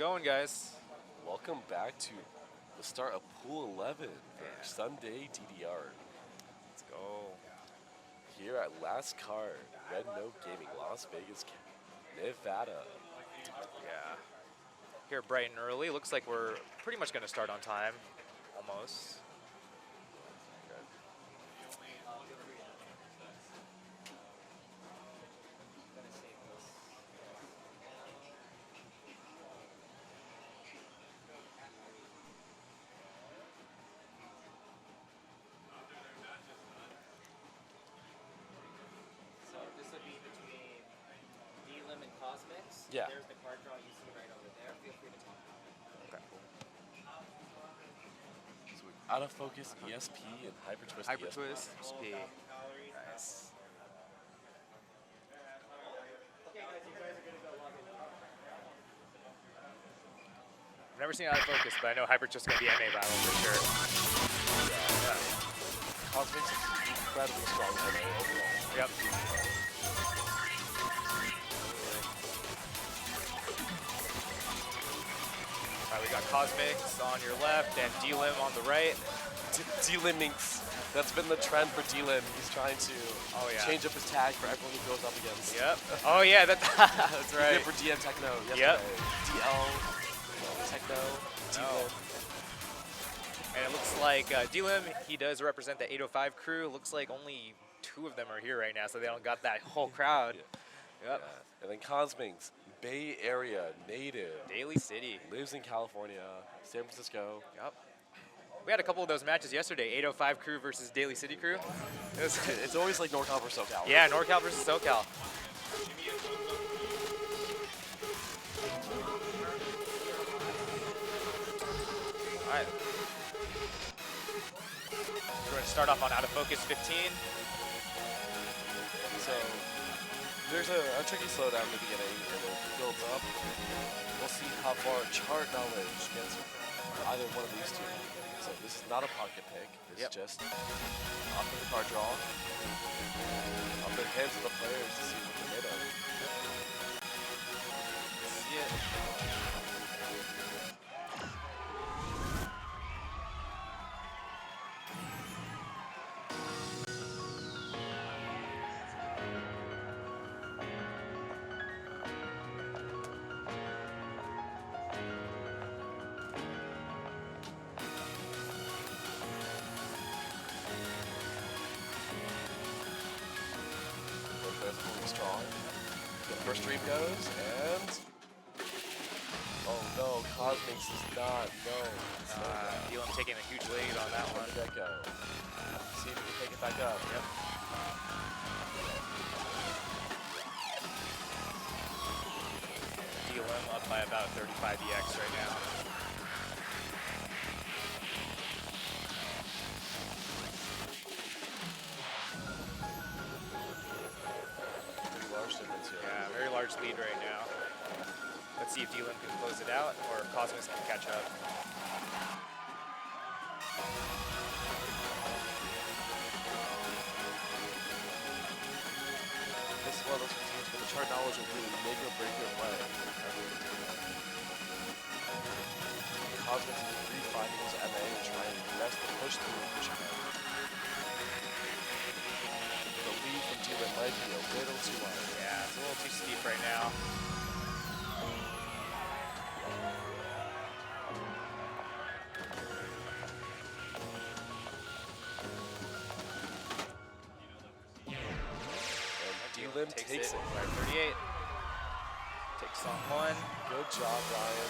going, guys? Welcome back to the start of Pool 11 for Sunday DDR. Let's go. Here at Last Card, Red Note Gaming, Las Vegas, Nevada. Yeah. Here bright and early. Looks like we're pretty much going to start on time. Almost. So this would be between DLim and cosmynx. Yeah. There's the card draw you see right over there. Feel free to talk. Okay. So out of focus, ESP, and Hyper Twist. Hyper ESP. Twist, SP. Nice. Okay, guys, you guys are gonna go log in. I've never seen out of focus, but I know Hyper Twist is going to be MA battle for sure. Yeah. Cosmynx is incredibly strong MA overall. Yep. Alright, we got cosmynx on your left and DLim on the right. DLimmings. That's been the trend for DLim. He's trying to change up his tag for everyone he goes up against. Yep. Oh yeah, that's He right. did for DM Techno yesterday. Yep. DL, Techno, DLim. And it looks like DLim, he does represent the 805 crew. Looks like only 2 of them are here right now, so they don't got that whole crowd. Yep. Yeah. And then Cosmynx, Bay Area native. Daly City. Lives in California, San Francisco. Yep. We had a couple of those matches yesterday, 805 crew versus Daly City crew. It's always like NorCal versus SoCal. Yeah, NorCal versus SoCal. All right. We're going to start off on out of focus 15. So there's a tricky slowdown in the beginning, and it builds up. We'll see how far chart knowledge gets either one of these two. So this is not a pocket pick. It's just off of the card draw, off the hands of the players to see what they're made of. See it. Strong. The first stream goes, and oh no, Cosmynx is not. No. DLim taking a huge lead on that Where one. did that go? See if we can take it back up. Yep. DLim up by about 35 EX right now. Pretty large difference here. Yeah, very large lead right now. Let's see if DLim can close it out or cosmynx can catch up. This is one of those routines where the chart knowledge will really make or break your play. Cosmynx is refinding his MA and trying to best to push through and push ahead. The lead from DLim might be a little too wide. Yeah, it's a little too steep right now. DLim takes it. By 38. Takes on 1. Good job, Ryan.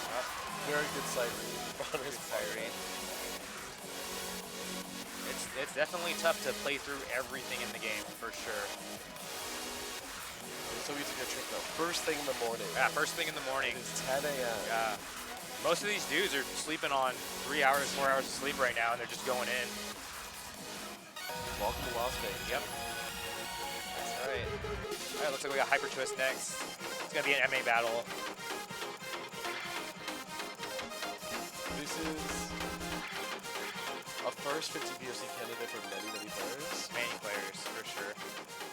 Very good sight read on his Sight read. It's definitely tough to play through everything in the game, for sure. It's so easy to trick though. First thing in the morning. Yeah, first thing in the morning. It's 10 a.m. Yeah. Most of these dudes are sleeping on 3 hours, 4 hours of sleep right now, and they're just going in. Welcome to Las Vegas. Yep. That's right. All right, looks like we got Hyper Twist next. It's going to be an MA battle. This is a first 50 VOC candidate for many, many players. Many players, for sure.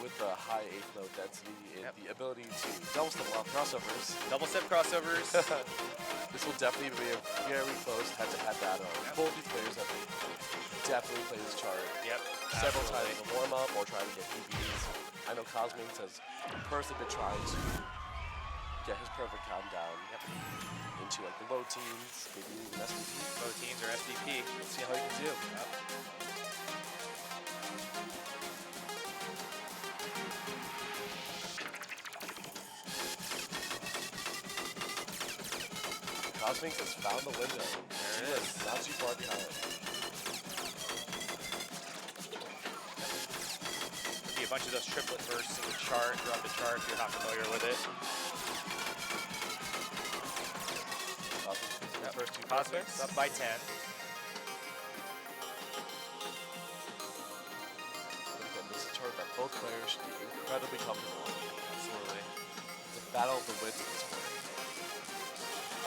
with the high 8th node density and Yep. the ability to double step while crossovers. Double step crossovers. This will definitely be a very close head-to-head battle. Both these players have definitely played this chart Yep. several times absolutely. in the warm-up or trying to get PBs. I know cosmynx has personally been trying to get his perfect countdown into like the low teens, maybe even SDP. Low teens or SDP. Let's see how he can do. cosmynx has found the window. There it is. Not too far behind. See a bunch of those triplet bursts in the chart throughout the chart if you're not familiar with it. cosmynx the first two Cosmynx prospects. up by 10. Again, this is a chart that both players should be incredibly comfortable on. Absolutely. It's a battle of the wits at this point.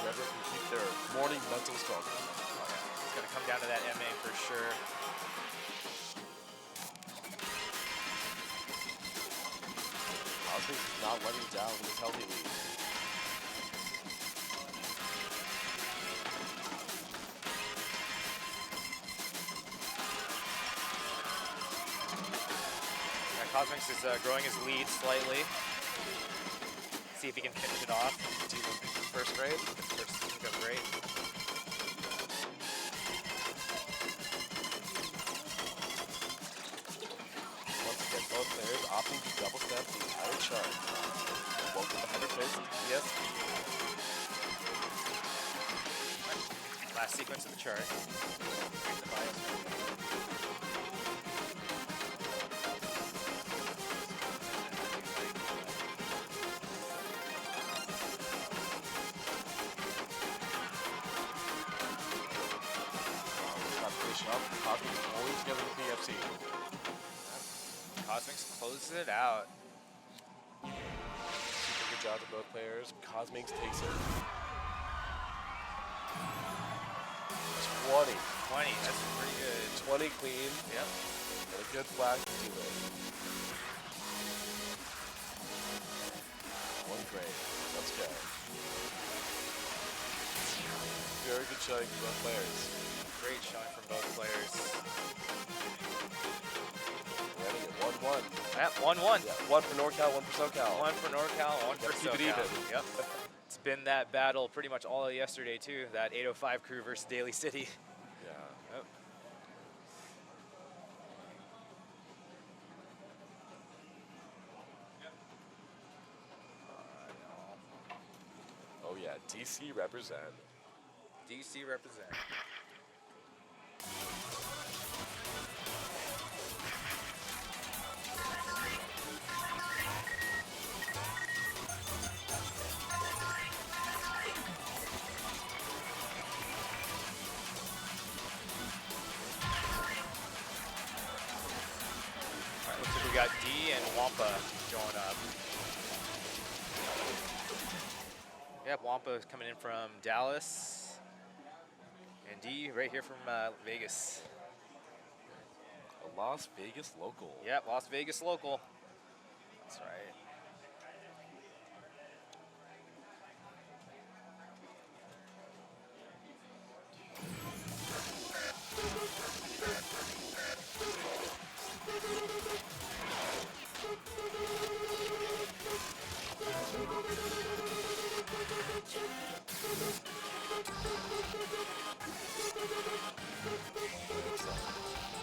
Whoever can keep their morning mental strong. It's going to come down to that MA for sure. cosmynx is not letting down with his healthy lead. Cosmynx is growing his lead slightly. See if he can finish it off. dlim picked the first grade. First pick up great. Once again, both players opting to double step the entire chart. Welcome to hyperface. Yes. Last sequence of the chart. cosmynx pulling together the PFC. Cosmynx closes it out. Super good job to both players. cosmynx takes it. 20. 20, that's pretty good. 20 clean. Yep. And a good flag to dlim. One grade. Let's go. Very good showing from both players. Great showing from both players. We're ending at 1-1. Yep, 1-1. Yeah, one for NorCal, one for SoCal. One for NorCal, one for Keep it SoCal. even. Yep. It's been that battle pretty much all of yesterday too. That 805 crew versus Daly City. Yeah. Yep. Oh yeah, DC represent. DC represent. Alright, looks like we got D and Wompa going up. Yep, Wompa is coming in from Dallas. And D right here from Vegas. A Las Vegas local. Yep, Las Vegas local. That's right.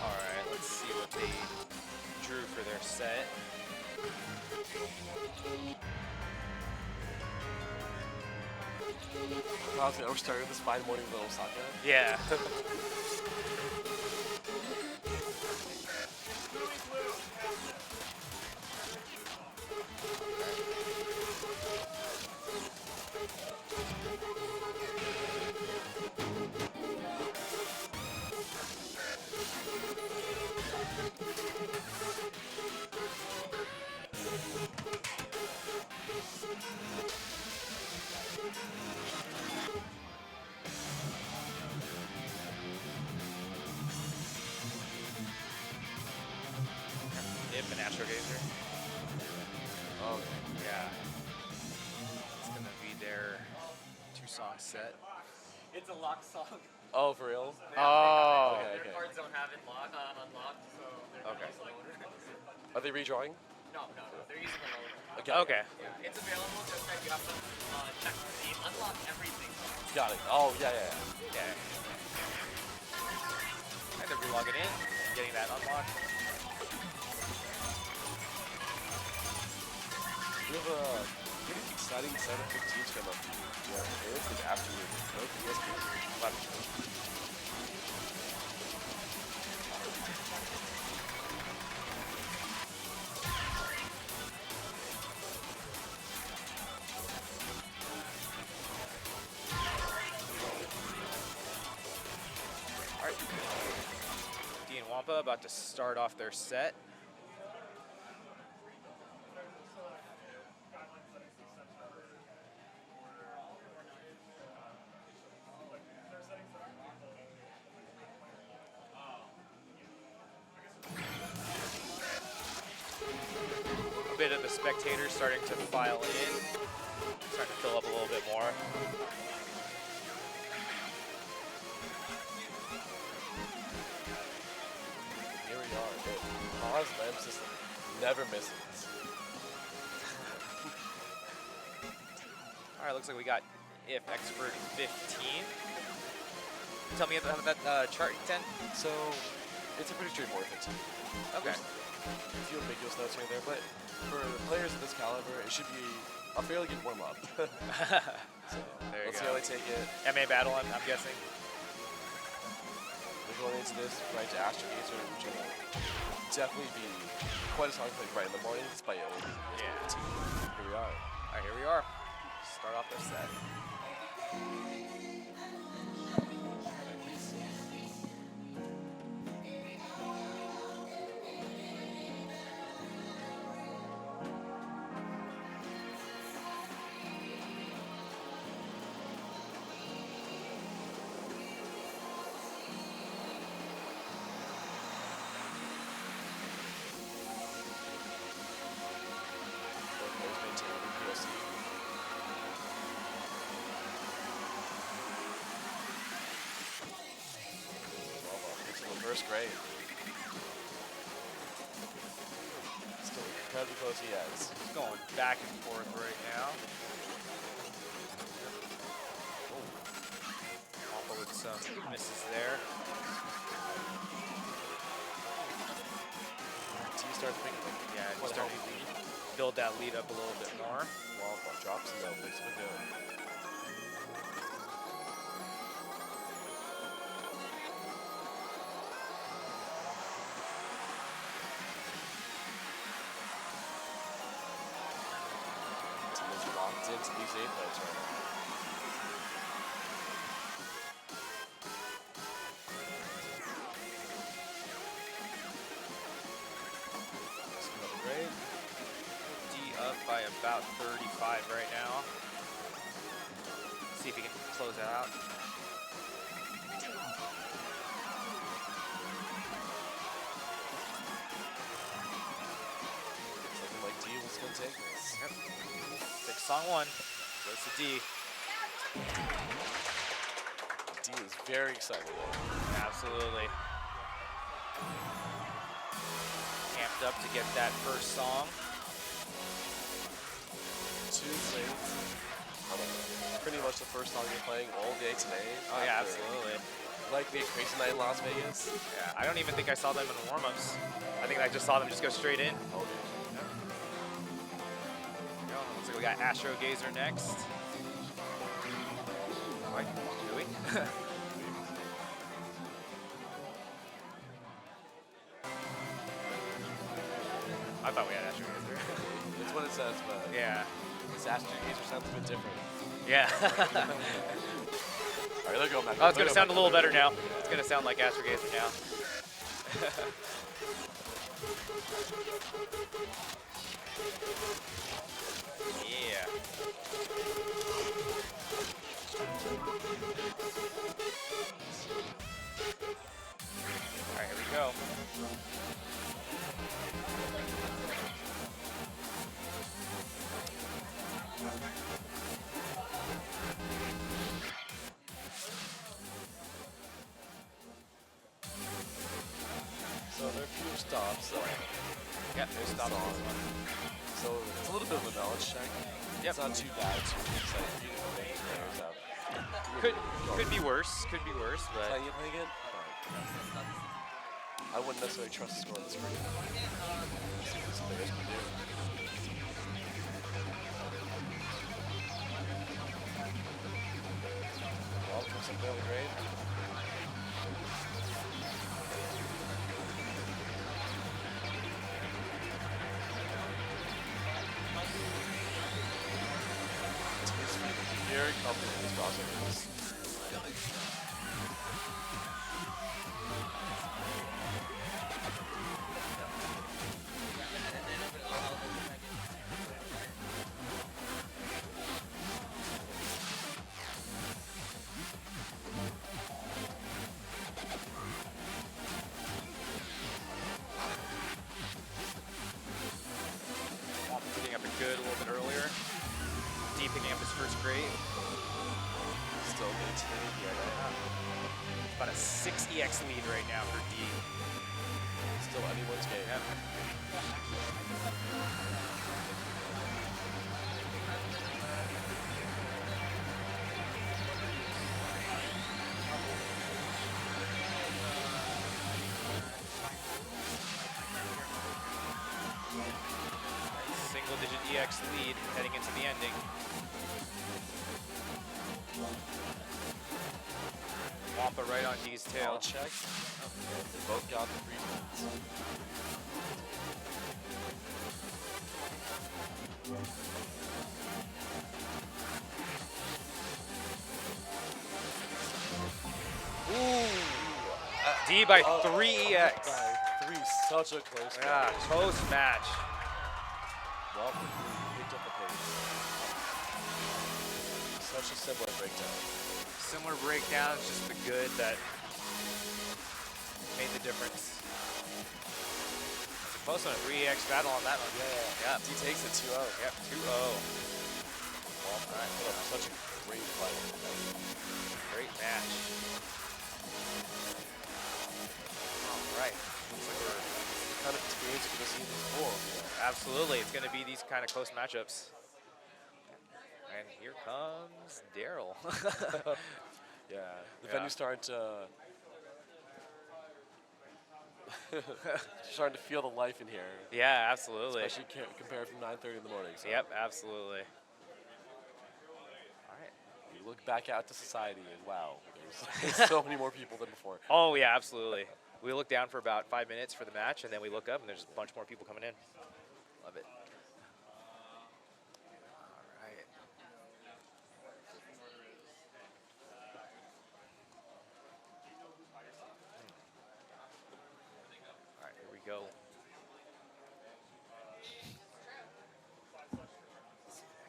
All right, let's see what they drew for their set. Honestly, we're starting this fine morning with Osaka. Yeah. If an Astro Gazer. set. It's a lock song. Oh, for real? Oh. Okay, Their okay. cards don't have it unlocked, so they're Okay. using loader. Are they redrawing? No, they're using a loader. Okay. Yeah, it's available, just that you have to check to see, unlock everything. Got it. Oh, yeah. Yeah. And then relog it in, getting that unlocked. We have a pretty exciting set of 15s come up here. Yeah, it's an afternoon. Yes, Alright. D and Wompa about to start off their set. A bit of the spectators starting to file in, starting to fill up a little bit more. Here we are. Pause lamp system never misses. Alright, looks like we got if expert 15. Tell me about that chart, 10. So, it's a pretty straightforward 15. Okay. There's a few ambiguous notes here and there, but for players of this caliber, it should be a fairly good warm-up. So, There you let's go. see how they take it. MA battle, I'm guessing. We're going into this right to Astro Gazer, which will definitely be quite a song to play right in the morning, despite it only being Yeah. 15. Here we are. Alright, here we are. Start off their set. Both players maintaining the POC. It's in reverse grade. Still incredibly close he has. It's going back and forth right now. Wompa with some misses there. T starts making Yeah, quite just a starting healthy lead. to build that lead up a little bit more. Wompa drops him down, makes him a go. Team is locked into these A players right now. That's another grade. D up by about 35 right now. See if he can close that out. Looking like D was going to take this. Yep. Takes song one. Goes to D. D is very excited. Absolutely. Amped up to get that first song. Two things. Pretty much the first song you're playing all day today. Oh yeah, after, absolutely. Like the Crazy Night in Las Vegas. Yeah, I don't even think I saw them in the warm-ups. I think I just saw them just go straight in. Okay. Looks like we got Astro Gazer next. Wait, do we? I thought we had Astro Gazer. That's what it says, but Yeah. this Astro Gazer sounds a bit different. Yeah. All right, let's go, Matt. Oh, it's gonna sound a little better now. It's gonna sound like Astro Gazer now. Yeah. All right, here we go. stop, so Yep, there's stop on this one. so it's a little bit of a knowledge check. Yep. It's not too bad. It's like you know, players out. Could be worse. Could be worse, but Playing it, but I wouldn't necessarily trust the score on the screen. See what these players can do. Well, comes in fairly great. Very confident in his crossovers. Wompa picking up a good a little bit earlier. D picking up his first grade. Still maintaining the right. About a 6 EX lead right now for D. Still anyone's game. Yep. Single-digit EX lead heading into the ending. Wompa right on D's tail. All check. They both got the 3 points. D by 3 EX. By 3, such a close Yeah, match. close match. Well, picked up the pace. Such a similar breakdown. Similar breakdowns, just the good that made the difference. It's a close one, a 3EX battle on that one. Yeah. Yep. He takes it 2-0. Yep, 2-0. Well, alright, put up such a great fight. Great match. All right. Looks like we're The kind of experience you're going to see in this pool. absolutely. It's going to be these kind of close matchups. And here comes Daryl. Yeah. The Yeah. venue's starting to starting to feel the life in here. Yeah, absolutely. Especially compared from 9:30 in the morning. So Yep, absolutely. All right. you look back out to society and wow, there's so many more people than before. Oh, yeah, absolutely. We look down for about 5 minutes for the match, and then we look up, and there's a bunch more people coming in. Love it. All right. All right, here we go.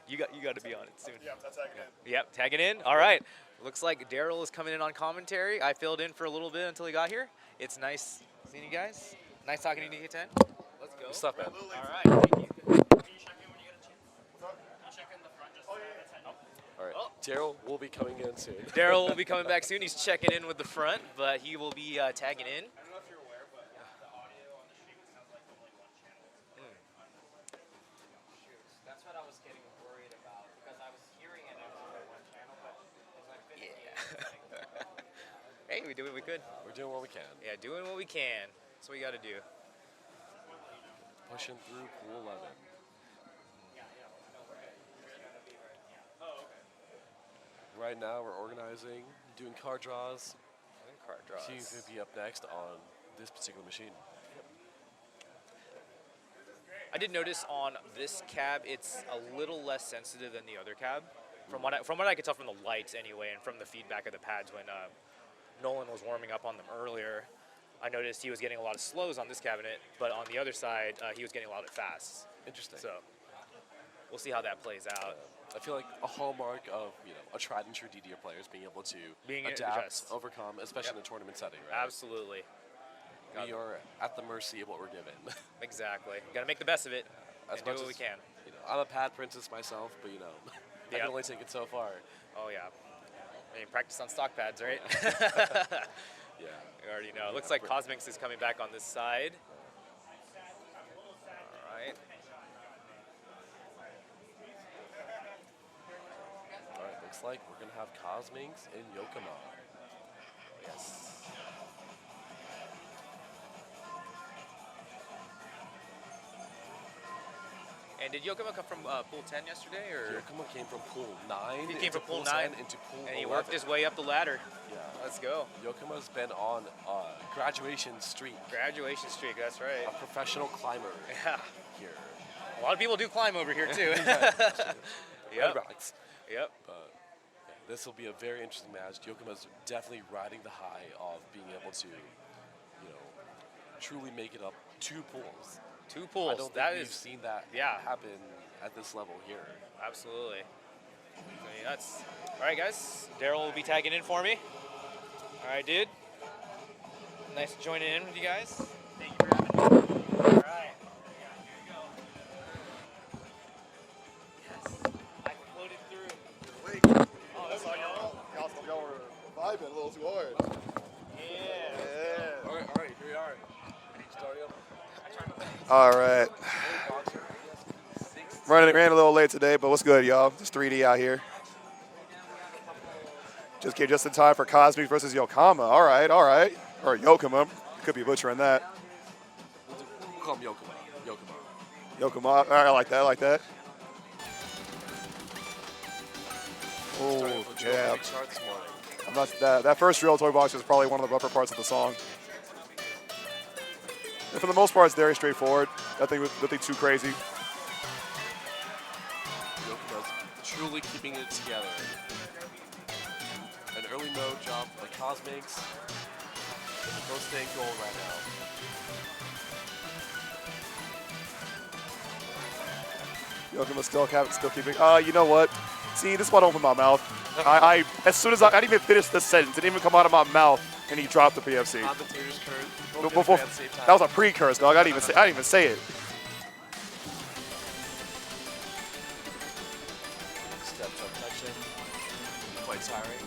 You got to be on it soon. Yeah, that's tagging in. Yep, tagging in. All right. Looks like Daryl is coming in on commentary. I filled in for a little bit until he got here. It's nice seeing you guys. Nice talking to you, 10. Let's go. Good stuff, man. All right. Thank you. Can you check in when you get a chance? Can you check in the front just All right, Daryl will be coming in soon. Daryl will be coming back soon. He's checking in with the front, but he will be tagging in. I don't know if you're aware, but the audio on the stream sounds like only one channel. Shoot, that's what I was getting worried about because I was hearing it as one channel, but as I finished Hey, we did what we could. We're doing what we can. Yeah, doing what we can. That's what we got to do. Pushing through pool 11. Right now, we're organizing, doing card draws. Card draws. Teams going to be up next on this particular machine. I did notice on this cab, it's a little less sensitive than the other cab. From what I could tell from the lights anyway, and from the feedback of the pads when Nolan was warming up on them earlier, I noticed he was getting a lot of slows on this cabinet, but on the other side, he was getting a lot of fasts. Interesting. So we'll see how that plays out. I feel like a hallmark of a tried and true DDR player is being able to Being adapt, adjust. overcome, especially in a tournament setting. Right? Absolutely. We are at the mercy of what we're given. Exactly. Got to make the best of it As and do much what we as, can. I'm a pad princess myself, but I Yep. can only take it so far. Oh, yeah. I mean, practice on stock pads, right? Yeah. You already know. It looks like cosmynx is coming back on this side. right. All right, looks like we're going to have cosmynx in Yokamaa. Yes. And did Yokamaa come from pool 10 yesterday, or? Yokamaa came from pool 9. He came from pool 10 9 into pool and he 11. worked his way up the ladder. Yeah. Let's go. Yokamaa's been on graduation streak. Graduation streak, that's right. A professional climber Yeah. here. A lot of people do climb over here too. Red Rocks. Yep. But yeah, this will be a very interesting match. Yokamaa's definitely riding the high of being able to, you know, truly make it up 2 pools. 2 pools. I don't that think is we've seen that yeah. happen at this level here. Absolutely. So, yeah, that's all right, guys. Daryl will be tagging in for me. All right, dude. Nice joining in with you guys. Thank you for having me. All right. Here you go. Yes. I floated through. Wait, Oh, that's all y'all. y'all were vibing a little too hard. Yeah. All right, here we are. Starting up. All right. Ran a little late today, but what's good, y'all? It's 3D out here. Just came just in time for cosmynx versus Yokamaa. All right. Or Yokamaa. Could be butchering that. We'll call him Yokamaa. Yokamaa. All right, I like that. Oh, yeah. I'm not, that first drill toy box is probably one of the rougher parts of the song. And for the most part, it's very straightforward. Nothing too crazy. Yokamaa's truly keeping it together. An early mode job by cosmynx. Both staying goal right now. Yokamaa still keeping. You know what? See, this is why I don't open my mouth. As soon as I didn't even finish the sentence, it didn't even come out of my mouth, and he dropped the PFC. Commentators curse. Before, that was a pre-curse, dog. I didn't even say it. Step up touching. Quite tiring.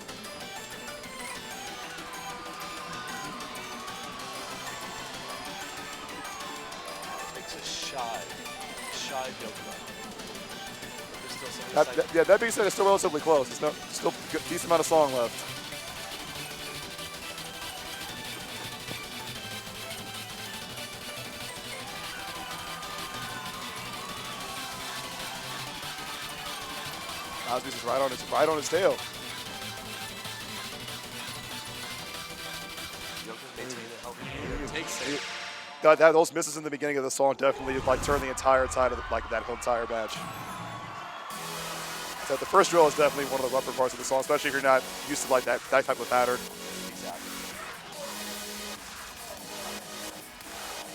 Makes a shy Yokamaa. There's still some excitement. That being said, it's still relatively close. It's still a decent amount of song left. cosmynx is right on his tail. Those misses in the beginning of the song definitely like turn the entire tide of that whole entire match. So the first drill is definitely one of the rougher parts of the song, especially if you're not used to like that type of pattern. Exactly.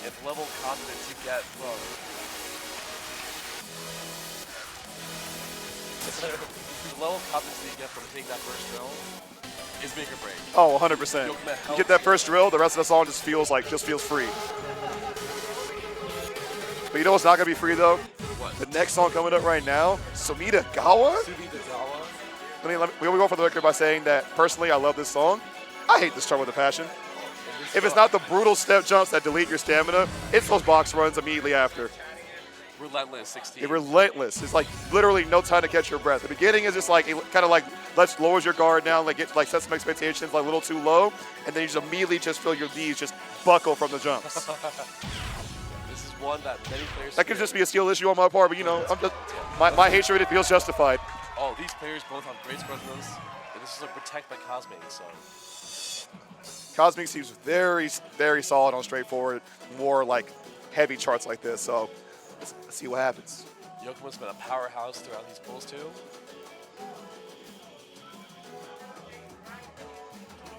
And the level of confidence you get from the level of confidence that you get from taking that first drill is make or break. Oh, 100%. You get that first drill, the rest of the song just feels free. But you know what's not gonna be free though? What? The next song coming up right now, Sumida Gawa. Let me go for the record by saying that personally, I love this song. I hate this chart with a passion. If it's not the brutal step jumps that delete your stamina, it's those box runs immediately after. Relentless 16. It's relentless. It's like literally no time to catch your breath. The beginning is just like, it kind of like lowers your guard down, set some expectations like a little too low, and then you just immediately just feel your knees just buckle from the jumps. This is one that many players. That could just be a skill issue on my part, but you know, my hatred, it feels justified. Oh, these players both have great spread runs, and this is a protect by cosmynx, so. cosmynx seems very, very solid on straightforward, more like heavy charts like this. So let's see what happens. Yokamaa's been a powerhouse throughout these pools too.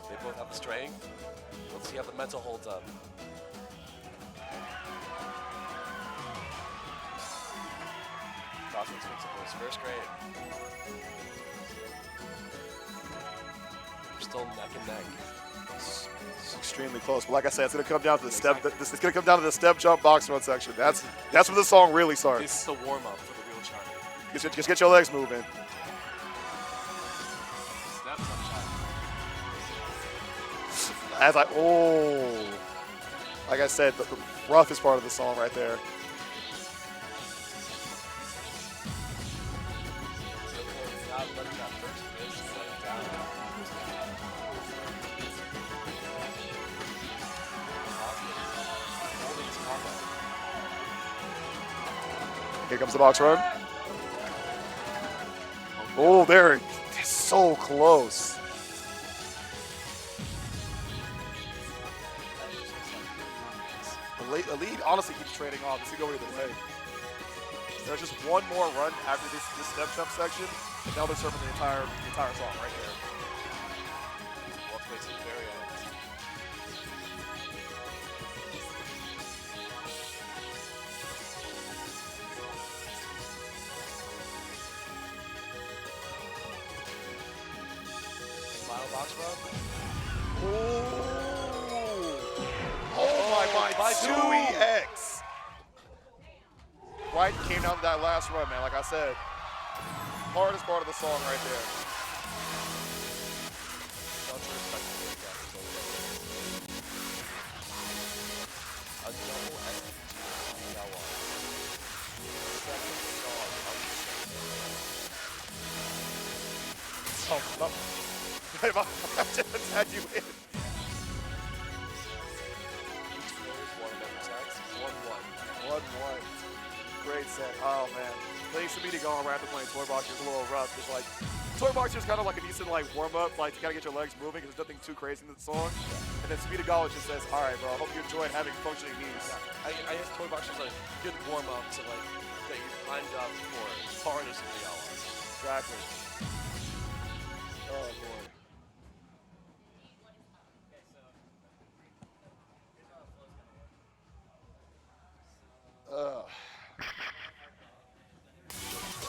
They both have the strength. Let's see how the mental holds up. cosmynx picks up his first grade. We're still neck and neck. It's extremely close, but like I said, it's gonna come down to the step. It's gonna come down to the step jump box run section. That's where the song really starts. This is the warm up for the real chart. Just get your legs moving. Step Like I said, the roughest part of the song right there. that first miss went down. Holding his combo. Here comes the box run. Oh, there. It's so close. The lead honestly keeps trading off. It's going to go either way. There's just one more run after this step jump section, and now they're serving the entire song right there. Well, it makes it very honest. Final box run. Oh my 2EX. White came down to that last run, man. Like I said, hardest part of the song right there. Don't you respect the big guys? A double SPG Yawa. Second song of the Oh, no. I just had you in. Each player's one of them attacks. 1-1. 1-1. Great set. Oh, man. Playing Samita going around after playing Toy Boxer is a little rough. It's like, Toy Boxer is kind of like a decent warm-up. Like, you got to get your legs moving because there's nothing too crazy in the song. And then Samita Gala just says, all right, bro, I hope you enjoyed having functioning knees. I guess Toy Box is a good warm-up to get you primed up for hardest of the Yawas. Exactly. Oh, boy.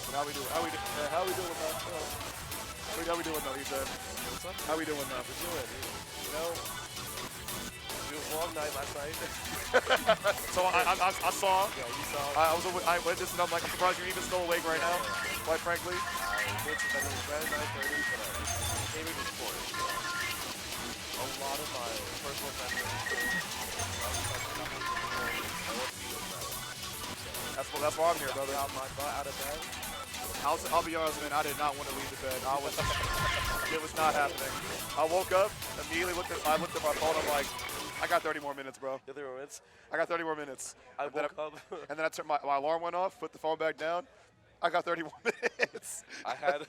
How we doing? How we doing now? How we doing though? He said. How we doing now? We're doing, you know, it was a long night last night. So I saw. Yeah, you saw. I witnessed and I'm like, I'm surprised you're even still awake right now. Quite frankly. Which is at 9:30, but I came in before. A lot of my personal memories. That's why I'm here, brother. Got my butt out of bed. I'll be honest, man. I did not want to leave the bed. It was not happening. I woke up, immediately looked at my phone. I'm like, I got 30 more minutes, bro. 30 more minutes? I got 30 more minutes. I woke up. And then I turned my alarm went off, put the phone back down. I got 30 more minutes. I had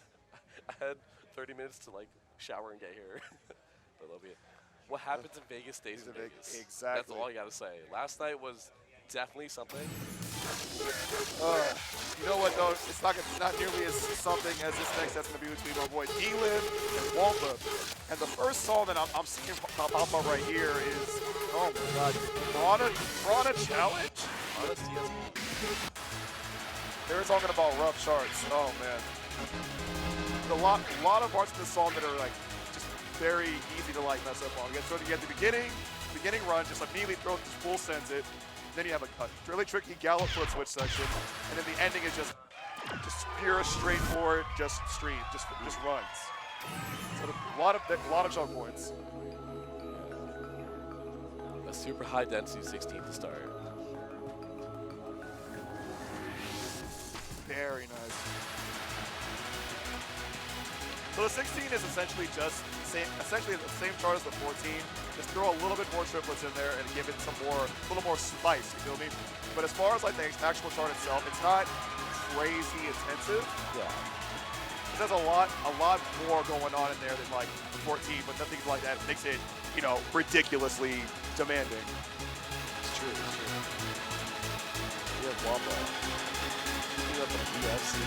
30 minutes to shower and get here. But that'll be it. What happens in Vegas stays in Vegas. Exactly. That's all I gotta say. Last night was definitely something. You know what though? It's not nearly as something as this next that's gonna be between our boy DLim and Wompa. And the first song that I'm seeing pop up right here is, oh my God, Brana Challenge. They were talking about rough charts. Oh man, a lot of parts of this song that are just very easy to mess up on. You get the beginning run, just immediately throw it, just full sends it. Then you have a really tricky gallop foot switch section, and then the ending is just pure, straightforward, just runs. So a lot of choke points. A super high density 16 to start. Very nice. So the 16 is essentially the same chart as the 14. Just throw a little bit more triplets in there and give it a little more spice. You feel me? But as far as the actual chart itself, it's not crazy intensive. Yeah. There's a lot more going on in there than the 14, but nothing like that makes it, ridiculously demanding. It's true. We have Wompa. Keeping up the UFC.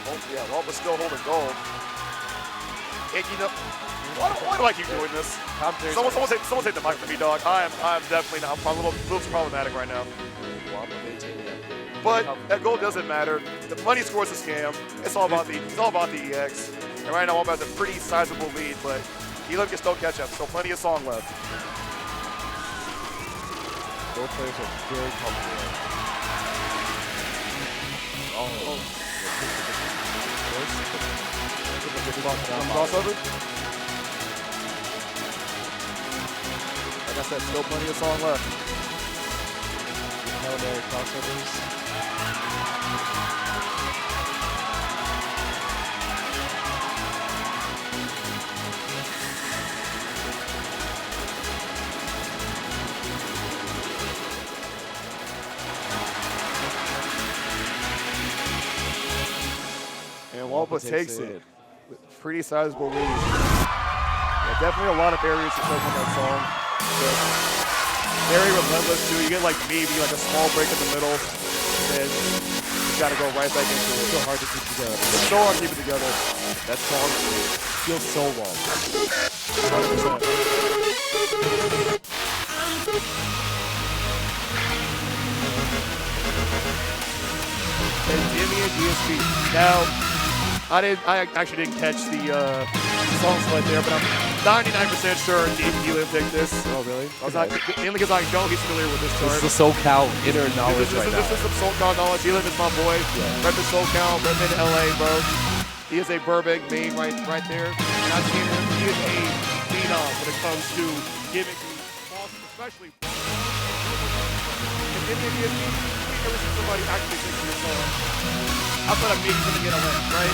Wompa's still holding gold. And why do I keep doing this? Someone take the mic from me, dog. I'm definitely not. I'm a little problematic right now. But that gold doesn't matter. The money score's a scam. It's all about the EX. And right now Wompa has a pretty sizable lead, but DLim can still catch up. Still plenty of song left. Both players are very comfortable. Crossover. Like I said, still plenty of song left. Crossovers. Wompa takes it. With pretty sizable lead. Yeah, definitely a lot of areas to choke on that song. But very relentless too. You get like maybe like a small break in the middle, and then you gotta go right back into it. It's so hard to keep together. It's so hard to keep it together. That song feels so long. 100%. And Jimmy and DSP. Now, I actually didn't catch the song split there, but I'm 99% sure DLM picked this. Oh, really? Mainly because I know he's familiar with this chart. This is the SoCal inner knowledge right now. This is some SoCal knowledge. DLM is my boy. Yeah. Reppin' SoCal, reppin' LA, bro. He is a Burbank main right there. And I've seen him. He is a phenom when it comes to gimmicky, especially. And Jimmy and DSP, we never see somebody actually sing this song. I thought I'm maybe going to get a lamp, right?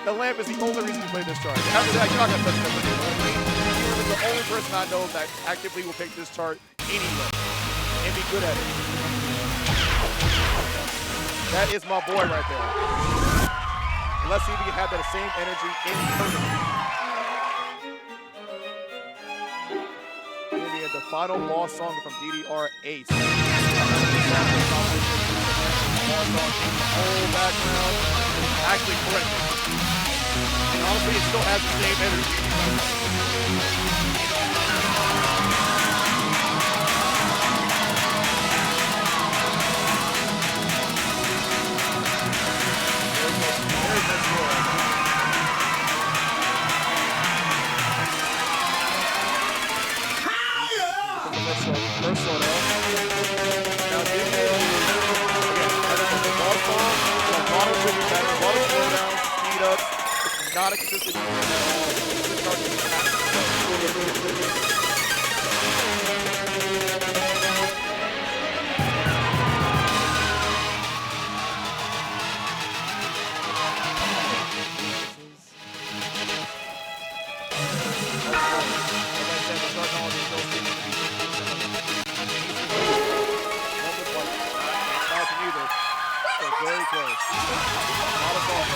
The lamp is the only reason we play this chart. After that, you're not going to touch that for me. He is the only person I know that actively will pick this chart anyway and be good at it. That is my boy right there. Let's see if we can have that same energy in person. Maybe the final boss song from DDR Ace. Whole background, actually correct. And honestly, it still has the same energy. There's that score. First soda. Now, a lot of slowdowns, speed ups. It's not a consistent game at all. It's hard to very close. Not a ball.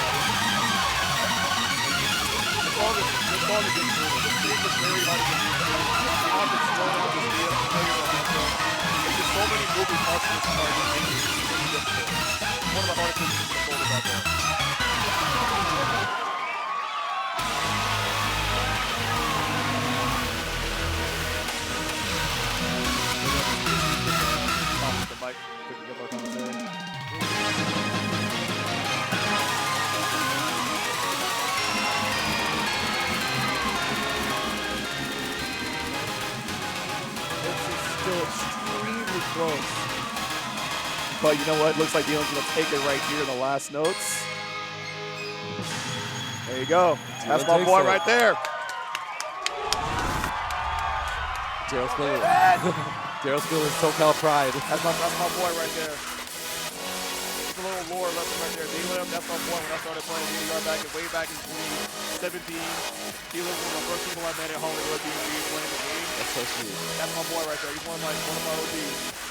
This song is getting brutal. This beat is very hard to get used to. How to slow down this beat, there's just so many moving parts in this part that make it really difficult. One of the hardest things to control about that. The mic, couldn't get more commentary. Still extremely close. But you know what? Looks like Dylan's going to take it right here in the last notes. There you go. That's my boy right there. Daryl's feeling SoCal pride. That's my boy right there. Just a little lore lesson right there. D-Lim, that's my boy when I started playing DDR way back in 2017. D-Lim was one of the first people I met at Hollywood playing the game. That's so sweet. That's my boy right there. He's one of my OGs.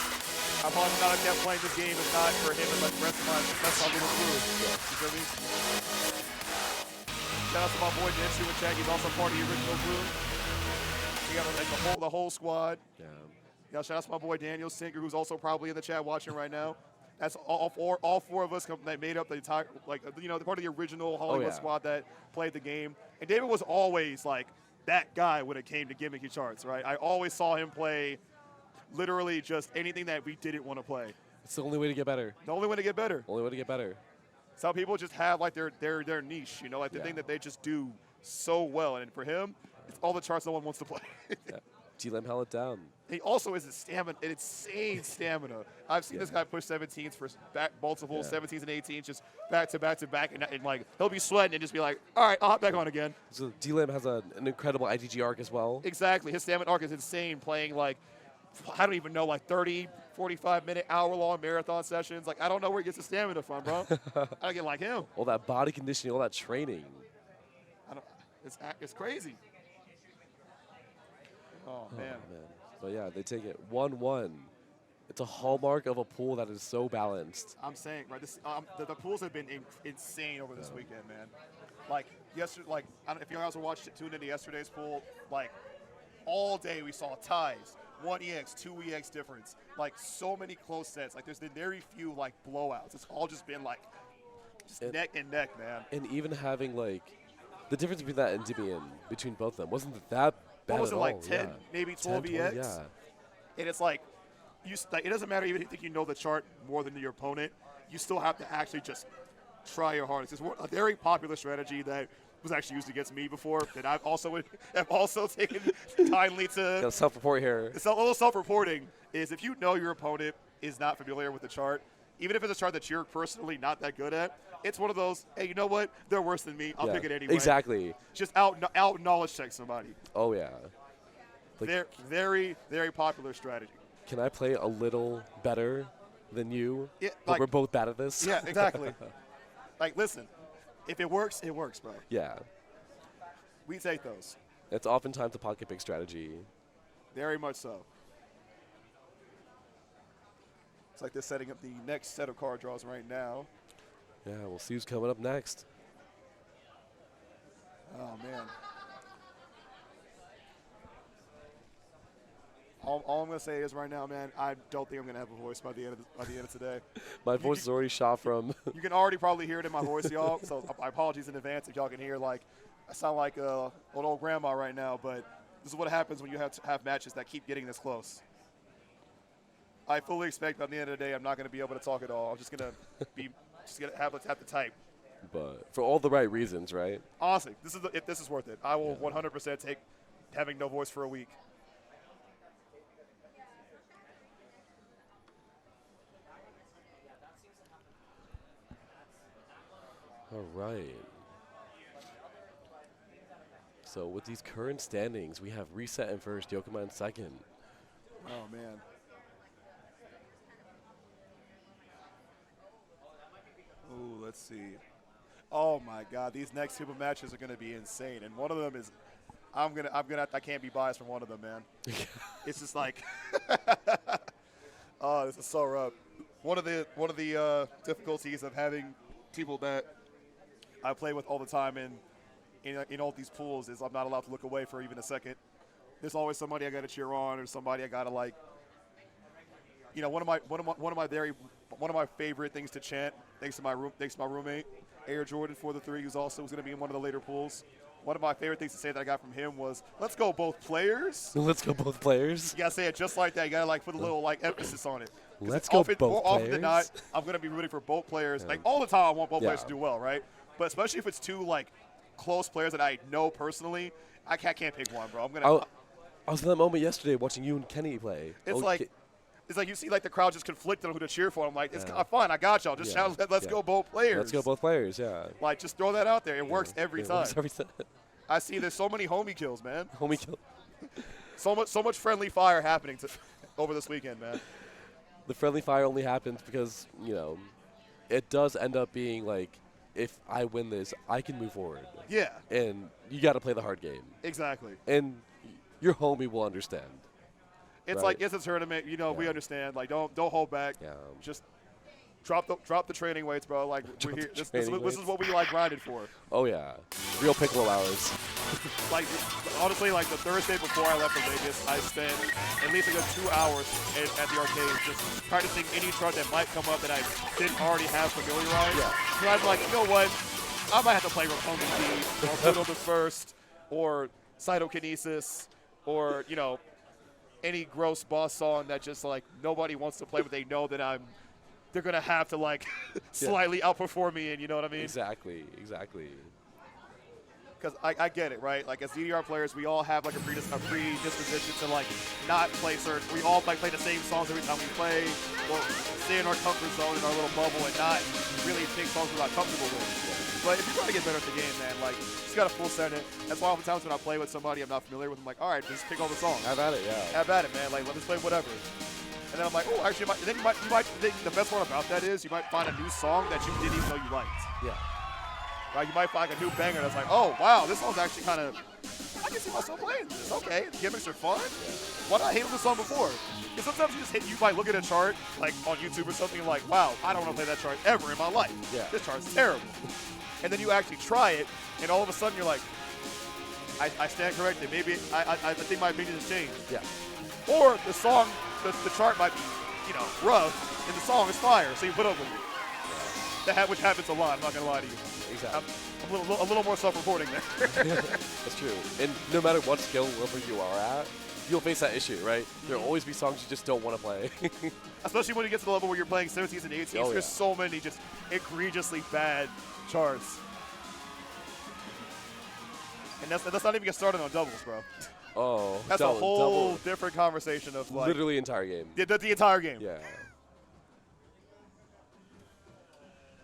I probably not have kept playing this game if not for him and like the rest of my little crew. Yeah. You feel me? Shout out to my boy Densu and Chad. He's also part of the original crew. We got like the whole squad. Yeah. Shout out to my boy Daniel Sinker, who's also probably in the chat watching right now. That's all four of us that made up the entire, like, the part of the original Hollywood squad that played the game. And David was always like that guy when it came to gimmicky charts, right? I always saw him play literally just anything that we didn't want to play. It's the only way to get better. The only way to get better. Only way to get better. Some people just have like their niche, like the thing that they just do so well. And for him, it's all the charts no one wants to play. DLM held it down. He also is an insane stamina. I've seen this guy push 17s for multiple 17s and 18s, just back to back to back, and like he'll be sweating and just be like, all right, I'll hop back on again. So DLM has an incredible IGG arc as well. Exactly. His stamina arc is insane, playing like, I don't even know, like 30, 45-minute, hour-long marathon sessions. Like, I don't know where he gets the stamina from, bro. I don't get like him. All that body conditioning, all that training. It's crazy. Oh, man. But yeah, they take it 1-1 It's a hallmark of a pool that is so balanced. I'm saying, right? This the pools have been insane over this weekend, man. Like yesterday, like I don't know if you guys were tuned into yesterday's pool, like all day we saw ties, 1EX, 2EX difference, like so many close sets. Like there's been very few like blowouts. It's all just been like neck and neck, man. And even having like the difference between that and Dibian, between both of them, wasn't that bad What was at it, like all. 10, Yeah. maybe 12 10, EX? 20, yeah. And it's like, it doesn't matter even if you know the chart more than your opponent. You still have to actually just try your hardest. It's a very popular strategy that was actually used against me before that I've also taken kindly to. Got a self-report here. It's a little self-reporting is if you know your opponent is not familiar with the chart, even if it's a chart that you're personally not that good at, it's one of those, hey, you know what? They're worse than me. I'll Yeah, pick it anyway. exactly. Just out knowledge check somebody. Oh, yeah. Like, Very, very popular strategy. can I play a little better than you? Yeah, But like- we're both bad at this? Yeah, exactly. Like, listen, if it works, bro. Yeah. We take those. It's oftentimes a pocket pick strategy. Very much so. It's like they're setting up the next set of card draws right now. Yeah, we'll see who's coming up next. Oh, man. All I'm going to say is right now, man, I don't think I'm going to have a voice by the end of today. My voice is already shot from. You can already probably hear it in my voice, y'all. So I apologies in advance if y'all can hear, like, I sound like an old grandma right now, but this is what happens when you have matches that keep getting this close. I fully expect by the end of the day I'm not going to be able to talk at all. I'm just going to have to type. But for all the right reasons, right? Honestly, if this is worth it. I will 100% take having no voice for a week. All right. So with these current standings, we have Reset in first, Yokamaa in second. Oh, man. Ooh, let's see. Oh my God, these next two matches are going to be insane, and one of them is, I can't be biased from one of them, man. It's just like, oh, this is so rough. One of the difficulties of having people that I play with all the time in all these pools is I'm not allowed to look away for even a second. There's always somebody I got to cheer on, or somebody I got to like. You know, one of my favorite things to chant, thanks to my roommate, Air Jordan 4-3, who's going to be in one of the later pools. One of my favorite things to say that I got from him was, "Let's go both players." Let's go both players. You gotta say it just like that. You gotta like put a little like emphasis on it. Let's go both more players. often than not, I'm gonna be rooting for both players. Like all the time, I want both players to Yeah. do well, right? But especially if it's two like close players that I know personally, I can't pick one, bro. I was in that moment yesterday watching you and Kenny play. It's like you see like the crowd just conflicted on who to cheer for. I'm like, it's Yeah. fine, I got y'all. Just Yeah. shout, let's go both players. Let's go both players, yeah. Like just throw that out there. It works every It time. works every time. I see there's so many homie kills, man. Homie kill. So much friendly fire happening over this weekend, man. The friendly fire only happens because, you know, it does end up being like, if I win this, I can move forward. Yeah, And you got to play the hard game. exactly. And your homie will understand. It's Right. like it's a tournament, you know. We Yeah. understand. Like don't hold back. Yeah. Just drop the training weights, bro. Like we're here. This training is weights. what we like grinded for. Oh, yeah. Real piccolo hours. Like honestly, like the Thursday before I left for Vegas, I spent at least a good 2 hours at the arcade just practicing any chart that might come up that I didn't already have familiarized. Yeah. So I'm like, you know what? I might have to play Rapunzel D or Pluto the First or Cytokinesis or any gross boss song that just like nobody wants to play, but they know that they're gonna have to like slightly outperform me, and you know what I mean? Exactly. Because I get it, right? Like as DDR players, we all have like a predisposition to like not play certain. We all like play the same songs every time we play, or stay in our comfort zone in our little bubble and not really pick songs we're not comfortable with. But if you're trying to get better at the game, man, like just got a full send it. That's why oftentimes when I play with somebody I'm not familiar with, I'm like, all right, just pick all the songs. Have at it, yeah. Have at it, man. Like let's play whatever. And then I'm like, oh, actually, you might. The best part about that is you might find a new song that you didn't even know you liked. Yeah. Right? You might find like a new banger that's like, oh wow, this song's actually kind of, I can see myself playing this. Okay, the gimmicks are fun. Why did I hate on this song before? Because sometimes you might look at a chart, like on YouTube or something, and like, wow, I don't want to play that chart ever in my life. Yeah. This chart's terrible. And then you actually try it, and all of a sudden you're like, I stand corrected. Maybe I think my opinion has changed. Yeah. Or the song, the chart might be, rough, and the song is fire, so you put up with it. Which happens a lot. I'm not gonna lie to you. Exactly. I'm a little more self-reporting there. That's true. And no matter what skill level you are at, you'll face that issue, right? There'll always be songs you just don't want to play. Especially when you get to the level where you're playing 17s and 18s. There's so many just egregiously bad charts. And that's not even get started on doubles, bro. Oh, that's a whole different conversation of like literally entire game. The entire game. Yeah.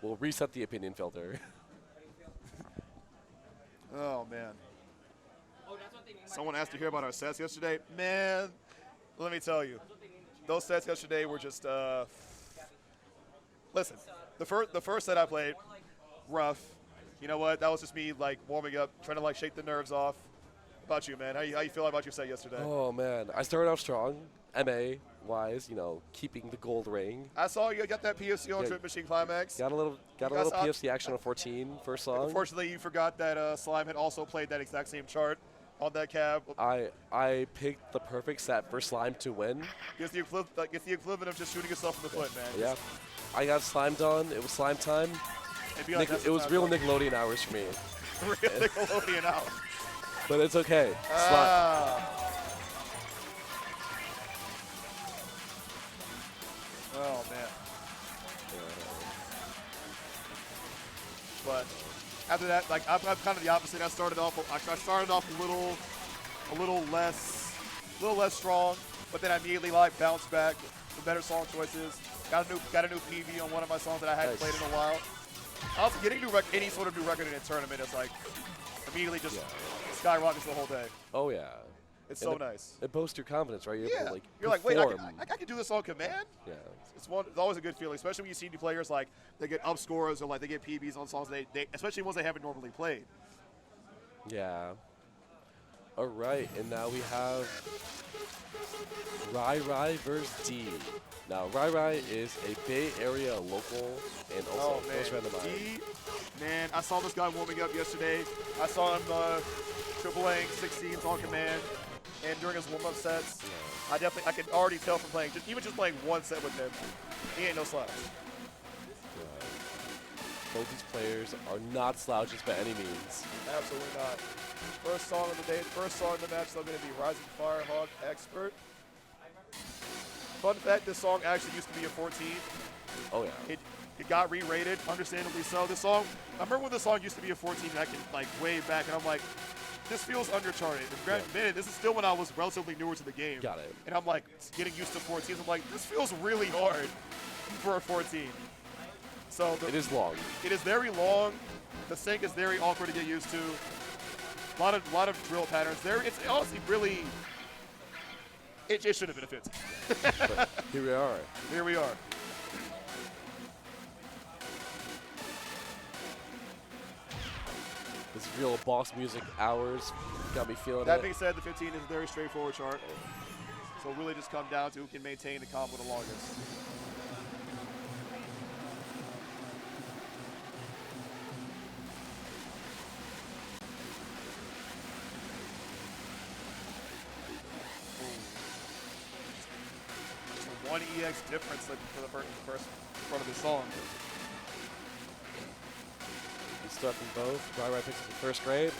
We'll reset the opinion filter. Oh man. Someone asked to hear about our sets yesterday. Man, let me tell you, those sets yesterday were just. Listen, the first set I played, rough. You know what? That was just me like warming up, trying to like shake the nerves off. How about you, man? How you feel about your set yesterday? Oh man, I started off strong, MA wise, keeping the gold ring. I saw you got that PFC on Trip Machine Climax. Got a little PFC action on 14 first song. Unfortunately, you forgot that Slime had also played that exact same chart on that cab. I picked the perfect set for Slime to win. It's the equivalent of just shooting yourself in the foot, man. Yeah. I got slimed on. It was slime time. It was real Nickelodeon hours for me. Real Nickelodeon hours. But it's okay. Oh man. But after that, like I'm kind of the opposite. I started off a little less strong, but then I immediately bounced back with better song choices. Got a new PV on one of my songs that I hadn't played in a while. Also, getting any sort of new record in a tournament is like immediately just skyrockets the whole day. Oh yeah. It's so nice. It boosts your confidence, right? You're like, wait, I can do this on command? Yeah. It's always a good feeling, especially when you see new players like they get up scores or like they get PBs on songs especially ones they haven't normally played. Yeah. All right, and now we have Ryry versus D. Now, Ryry is a Bay Area local and also close friend of mine. D, man, I saw this guy warming up yesterday. I saw him triple-Aing 16s on command, and during his warm-up sets, I could already tell from playing, just playing one set with him, he ain't no slouch. Both these players are not slouches by any means. Absolutely not. First song of the day, first song of the match is going to be Rising Firehawk Expert. Fun fact, this song actually used to be a 14. Oh yeah. It got re-rated, understandably so. This song, I remember when the song used to be a 14 back in like way back, and I'm like, this feels undercharted. And granted, this is still when I was relatively newer to the game. Got it. And I'm like getting used to 14s. I'm like, this feels really hard for a 14. So it is long. It is very long. The sync is very awkward to get used to. A lot of drill patterns there. It's honestly really. It should have been a 15. But here we are. Here we are. This is real boss music hours. Got me feeling That being said, the 15 is a very straightforward chart. So really just come down to who can maintain the combo the longest. One EX difference for the first part of the song. Good stuff from both. Ryry picks up the first grade.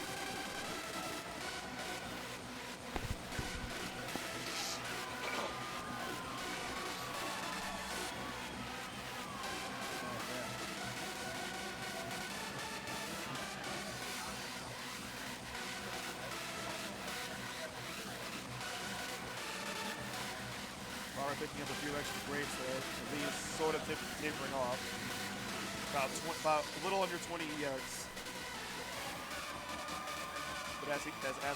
Picking up a few extra grades there. He's sort of tapering off. About a little under 20 EX. But as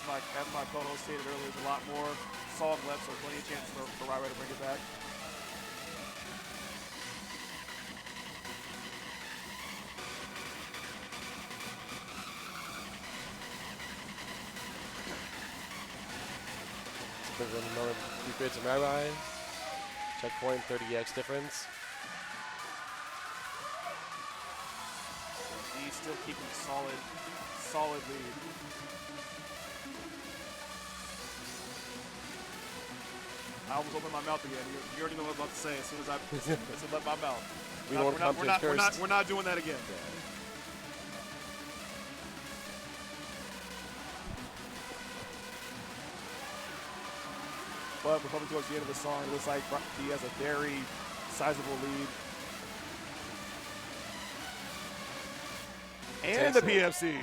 my co-host stated earlier, there's a lot more song left, so plenty of chance for Ryry to bring it back. There's another 3 grades of Ryry. Checkpoint, 30x difference. He's still keeping solid lead. I almost opened my mouth again. You already know what I'm about to say as soon as I let my mouth. We're not doing that again. Yeah. But we're coming towards the end of the song. It looks like he has a very sizable lead. And the PFC.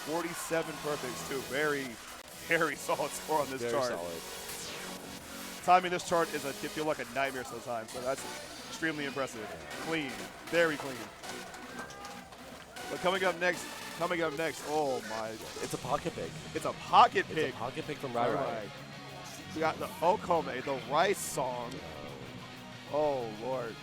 .47 perfects too. Very, very solid score on this chart. Very solid. Timing this chart is can feel like a nightmare sometimes. So that's extremely impressive. Clean, very clean. But coming up next. Oh my! It's a pocket pick. It's a pocket pick. It's a pocket pick from Ryry. We got the Yokamaa, the Rice song. Oh Lord.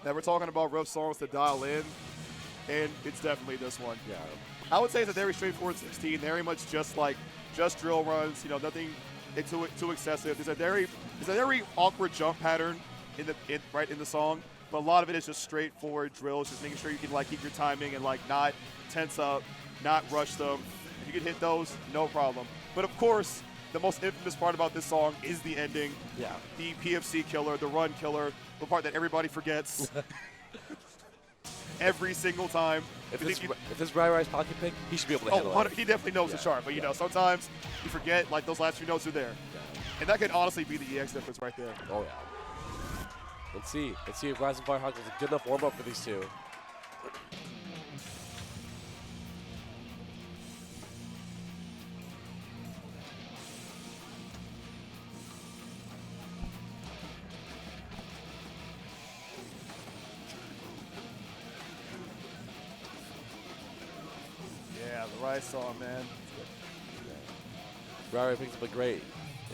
Now we're talking about rough songs to dial in, and it's definitely this one. Yeah. I would say it's a very straightforward 16. Very much just drill runs. You know, nothing too excessive. There's a very awkward jump pattern right in the song, but a lot of it is just straightforward drills, just making sure you can keep your timing and not tense up, not rush them. If you can hit those, no problem. But of course, the most infamous part about this song is the ending. Yeah. The PFC killer, the run killer, the part that everybody forgets every single time. If this Ryry's pocket pick, he should be able to handle it. He definitely knows the chart, but you know, sometimes you forget those last few notes are there. Yeah. And that could honestly be the EX difference right there. Oh yeah. Let's see if Rise and Firehawk is a good enough warm up for these two. Yeah, the Rice song, man. Ryry picks up a great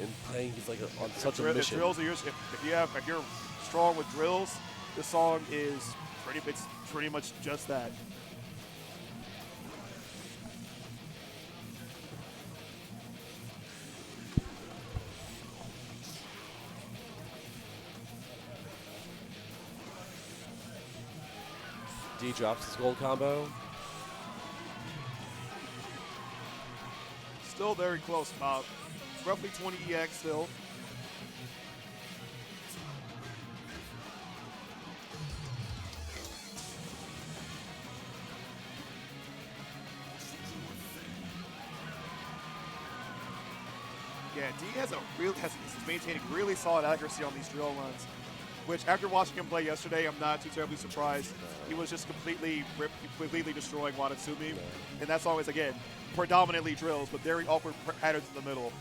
in playing. He's on such a mission. Drills are yours. If you're strong with drills, this song is pretty much just that. D drops his gold combo. Still very close, about roughly 20 EX still. Yeah, D he's maintaining really solid accuracy on these drill runs, which after watching him play yesterday, I'm not too terribly surprised. He was just completely destroying Wanatsumi. And that song is, again, predominantly drills, but very awkward patterns in the middle.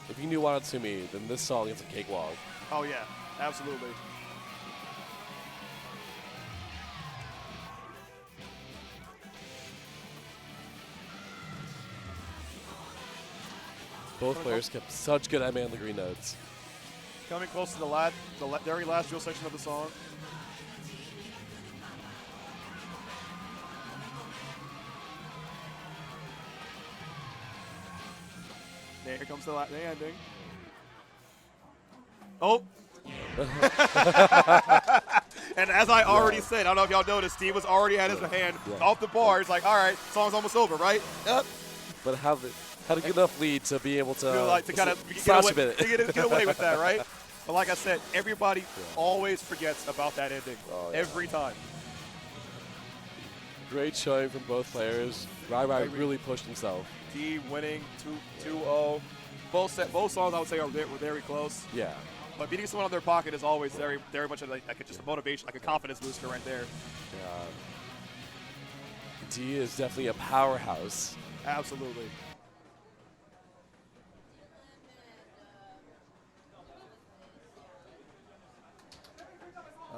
If you knew Wanatsumi, then this song is a cakewalk. Oh yeah, absolutely. Both players kept such good M on the green notes. Coming close to the very last drill section of the song. There comes the ending. Oh! And as I already said, I don't know if y'all noticed, Steve was already at his hand off the bar. He's like, all right, song's almost over, right? Yep. But had a good enough lead to be able to, get away with that, right? But like I said, everybody always forgets about that ending. Oh, yeah. Every time. Great showing from both players. Ryry really pushed himself. D winning 2-0. Both songs I would say were very close. Yeah. But beating someone on their pocket is always very much just a motivation, like a confidence booster right there. D is definitely a powerhouse. Absolutely.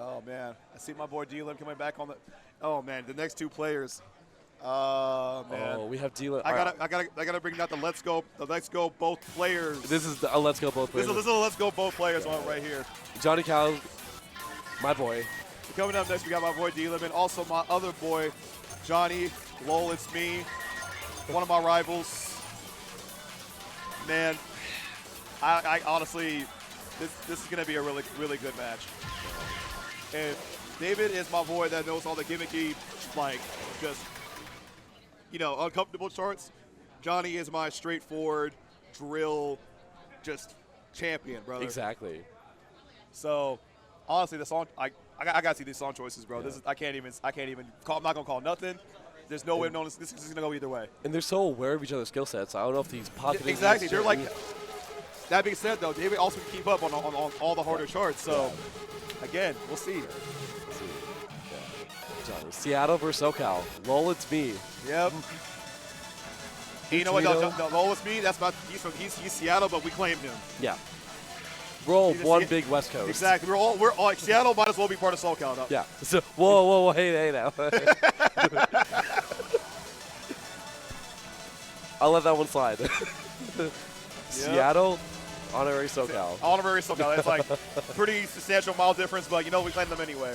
Oh man, I see my boy DLim coming back on the. Oh man, the next two players. Oh man. Oh, we have DLim. I gotta bring out the let's go both players. This is a let's go both players. This is a let's go both players on right here. Johnny Cal, my boy. Coming up next, we got my boy DLim and also my other boy, Johnny. Lolitsme, one of my rivals. Man, I honestly, this is going to be a really, really good match. And David is my boy that knows all the gimmicky, like, just, you know, uncomfortable charts. Johnny is my straightforward drill, just champion, brother. Exactly. So, honestly, the song, I gotta see these song choices, bro. Yeah. This is I can't even call. I'm not gonna call nothing. There's no way of knowing this is gonna go either way. And they're so aware of each other's skill sets. I don't know if these pocketing. Exactly. They're like. That being said, though, David also can keep up on all the harder charts. So, again, we'll see. Johnny, Seattle versus SoCal. Lolitsme. Yep. And you know what? No, Lolitsme. That's about he's Seattle, but we claimed him. Yeah. We're all He's one big West Coast. Exactly. We're all Seattle might as well be part of SoCal now. Yeah. So whoa, hey now. I'll let that one slide. Seattle, honorary SoCal. Honorary SoCal. That's like pretty substantial mile difference, but you know we claim them anyway.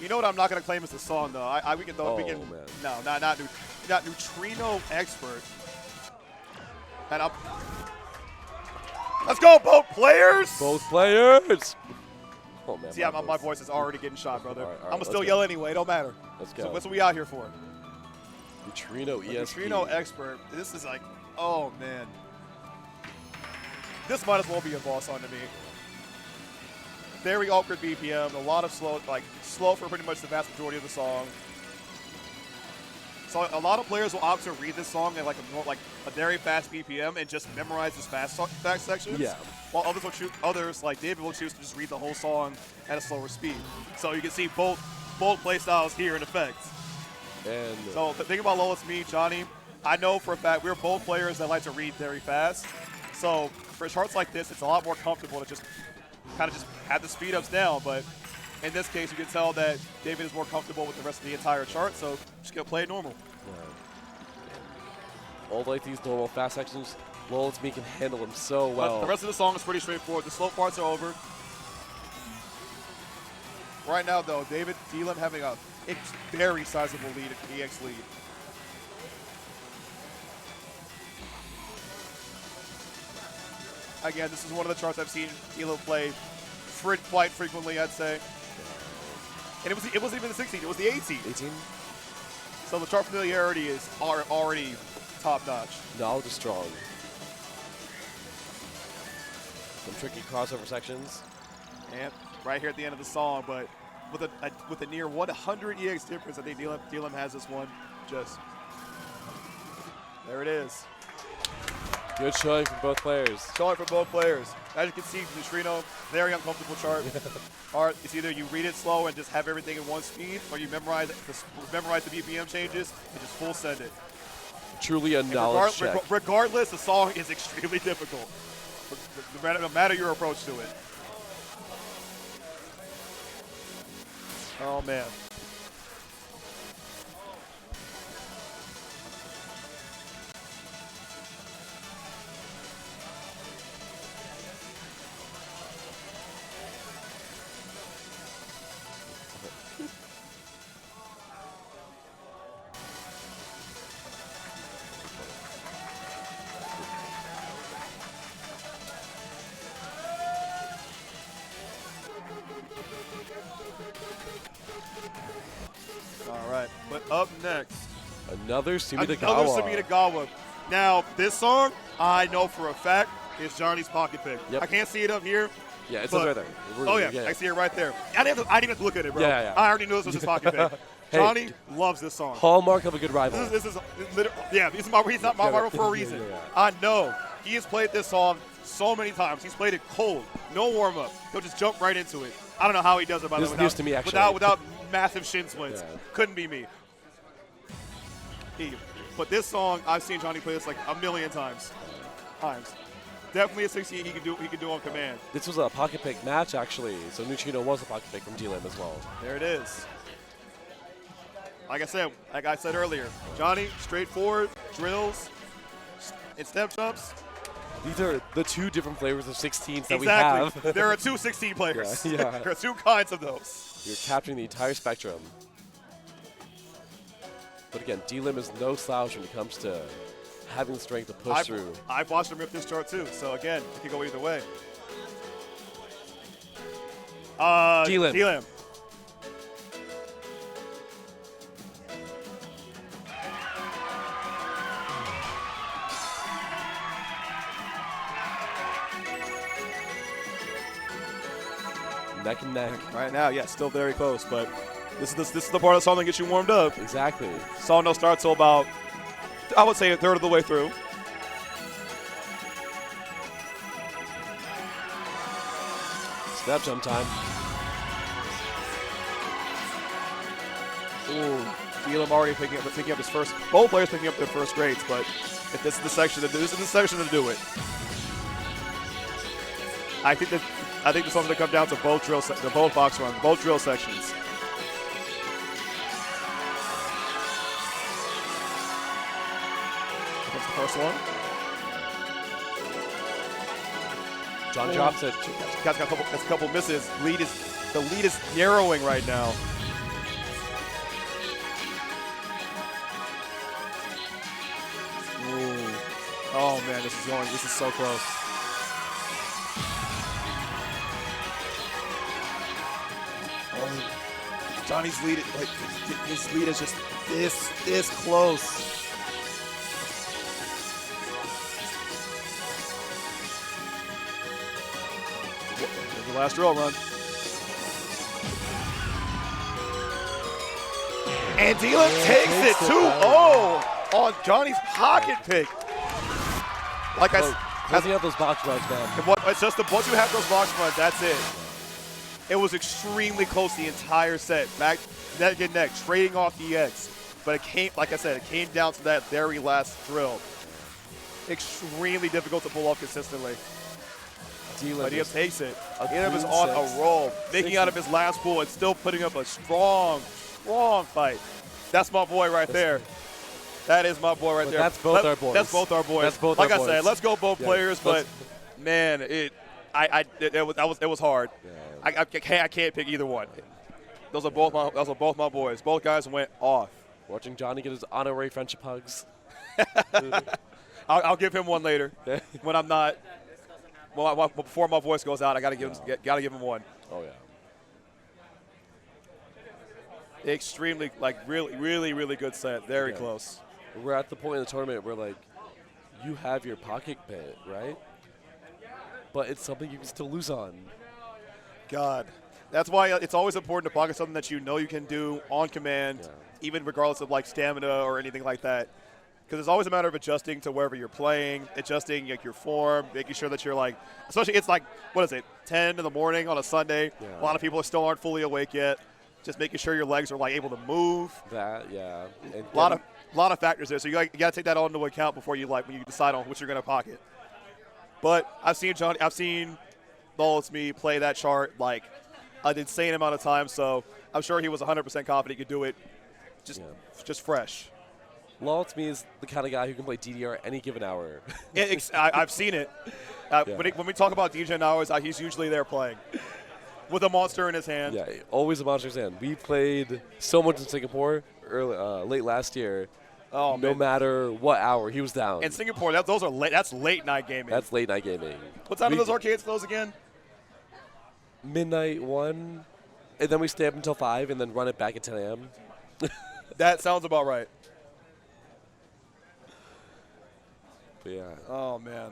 You know what I'm not gonna claim is the song though. We can throw. Man. No, not Neutrino Expert. And up. Let's go, both players. Both players. Oh man. See, my voice is already getting shot, brother. All right, I'm gonna still yell anyway. It don't matter. Let's go. So what's we out here for? Neutrino ESP. Neutrino Expert. This is like, oh man. This might as well be a boss song to me. Very awkward BPM, a lot of slow for pretty much the vast majority of the song. So a lot of players will opt to read this song at like a very fast BPM and just memorize this fast sections. Yeah. While others like David will choose to just read the whole song at a slower speed. So you can see both play styles here in effect. And so the thing about Lolitsme, Johnny, I know for a fact we're both players that like to read very fast. So for charts like this, it's a lot more comfortable to just kind of just have the speed ups down. But in this case, you can tell that David is more comfortable with the rest of the entire chart, so just gonna play it normal. All like these normal fast sections, Lolitsme can handle them so well. But the rest of the song is pretty straightforward. The slow parts are over. Right now, though, David DLim having a very sizable lead, EX lead. Again, this is one of the charts I've seen DLim play quite frequently, I'd say. And it wasn't even the 16, it was the 18. 18? So the chart familiarity is already top-notch. Knowledge is strong. Some tricky crossover sections. And right here at the end of the song, but with a near 100 EX difference, I think DLim has this one. Just there it is. Good showing from both players. Showing for both players. As you can see, Neutrino, very uncomfortable chart. Or it's either you read it slow and just have everything in one speed, or you memorize the BPM changes and just full send it. Truly a knowledge check. Regardless, the song is extremely difficult. No matter your approach to it. Oh man. All right, but up next, another Sumidagawa. Now, this song, I know for a fact, is Johnny's pocket pick. Yep. I can't see it up here. Yeah, it's right there. I see it right there. I didn't even have to look at it, bro. Yeah. I already knew this was his pocket pick. Hey, Johnny loves this song. Hallmark of a good rival. This is he's not my rival for a reason. Yeah. I know. He has played this song so many times. He's played it cold, no warm-up. He'll just jump right into it. I don't know how he does it, by the way. This is news to me, actually. Without massive shin splints. Yeah. Couldn't be me. But this song, I've seen Johnny play this like a million times. Definitely a 68 he could do on command. This was a pocket pick match, actually. So Neutrino was a pocket pick from DLim as well. There it is. Like I said earlier, Johnny, straightforward, drills, and step jumps. These are the two different flavors of 16s that we Exactly. have. There are two 16 players. Yeah. There are two kinds of those. You're capturing the entire spectrum. But again, dlim is no slouch when it comes to having the strength to push through. I've watched him rip this chart too, so again, it can go either way. dlim. dlim. Neck and neck. Right now, yeah, still very close, but this is the part of the song that gets you warmed up. Exactly. Song don't start till about, I would say, a third of the way through. Step jump time. Ooh, dlim already picking up his first. Both players picking up their first grades, but if this is the section to do, this is the section to do it. I think this one's gonna come down to both both box runs, both drill sections. That's the first one. John drops it. That's a couple misses. The lead is narrowing right now. Ooh. Oh man, this is so close. Johnny's lead, like his lead is just this close. There's the last drill run. And dlim takes it 2-0 on Johnny's pocket pick. Like Closing out those box runs, man. It's just once you have those box runs, that's it. It was extremely close the entire set. Back neck and neck, trading off the EX. But it came, like I said, it came down to that very last drill. Extremely difficult to pull off consistently. But dlim takes it. dlim is on a roll, making out of his last pool and still putting up a strong fight. That's my boy right there. That is my boy right there. That's both our boys. That's both our boys. That's both like our I said, boys. let's go both players. But man, it was hard. Yeah. I can't pick either one. Those are both my boys. Both guys went off. Watching Johnny get his honorary friendship hugs. I'll give him one later when I'm not. Well, before my voice goes out, I gotta give him one. Oh yeah. Extremely, really good set. Very close. We're at the point in the tournament where like you have your pocket bit, right? But it's something you can still lose on. God. That's why it's always important to pocket something that you know you can do on command, even regardless of like stamina or anything like that. Because it's always a matter of adjusting to wherever you're playing, adjusting like your form, making sure that you're like, especially it's like, what is it, 10 in the morning on a Sunday. Yeah. A lot of people still aren't fully awake yet. Just making sure your legs are like able to move. That, yeah. And A lot of factors there. So you got to take that all into account before you when you decide on what you're going to pocket. But I've seen Lolitsme play that chart like an insane amount of time, so I'm sure he was 100% confident he could do it just fresh. Lolitsme is the kind of guy who can play DDR any given hour. I've seen it. When we talk about DJ hours, he's usually there playing with a monster in his hand. Yeah, always a monster's hand. We played so much in Singapore late last year. Oh, no matter what hour, he was down. In Singapore, that's late night gaming. That's late night gaming. What time do those arcades close again? Midnight 1, and then we stay up until 5, and then run it back at 10 a.m. That sounds about right. But yeah. Oh, man.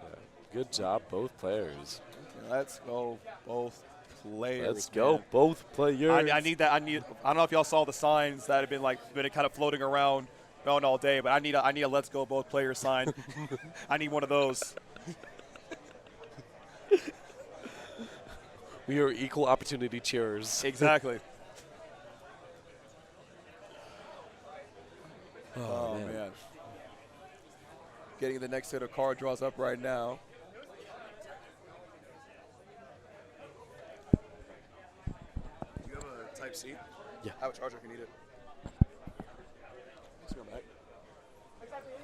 Yeah. Good job, both players. Let's go, both players. Let's go, both players. I need that. I don't know if y'all saw the signs that have been kind of floating around all day, but I need a let's go both players sign. I need one of those. We are equal opportunity cheers. Exactly. Oh man. Getting the next set of card draws up right now. Do you have a Type-C? Yeah. I have a charger if you need it. Let's go back.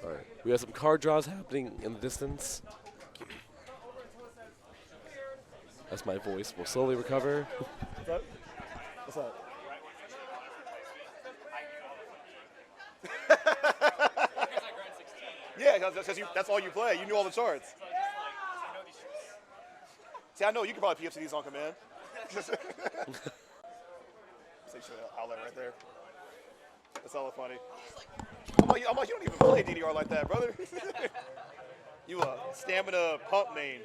All right. We have some card draws happening in the distance. That's my voice. We'll slowly recover. What's up? Yeah, that's all you play. You knew all the charts. See, I know you can probably PFC these on command. Say outlet right there. That's hella funny. I'm like, you don't even play DDR like that, brother. You a stamina pump main.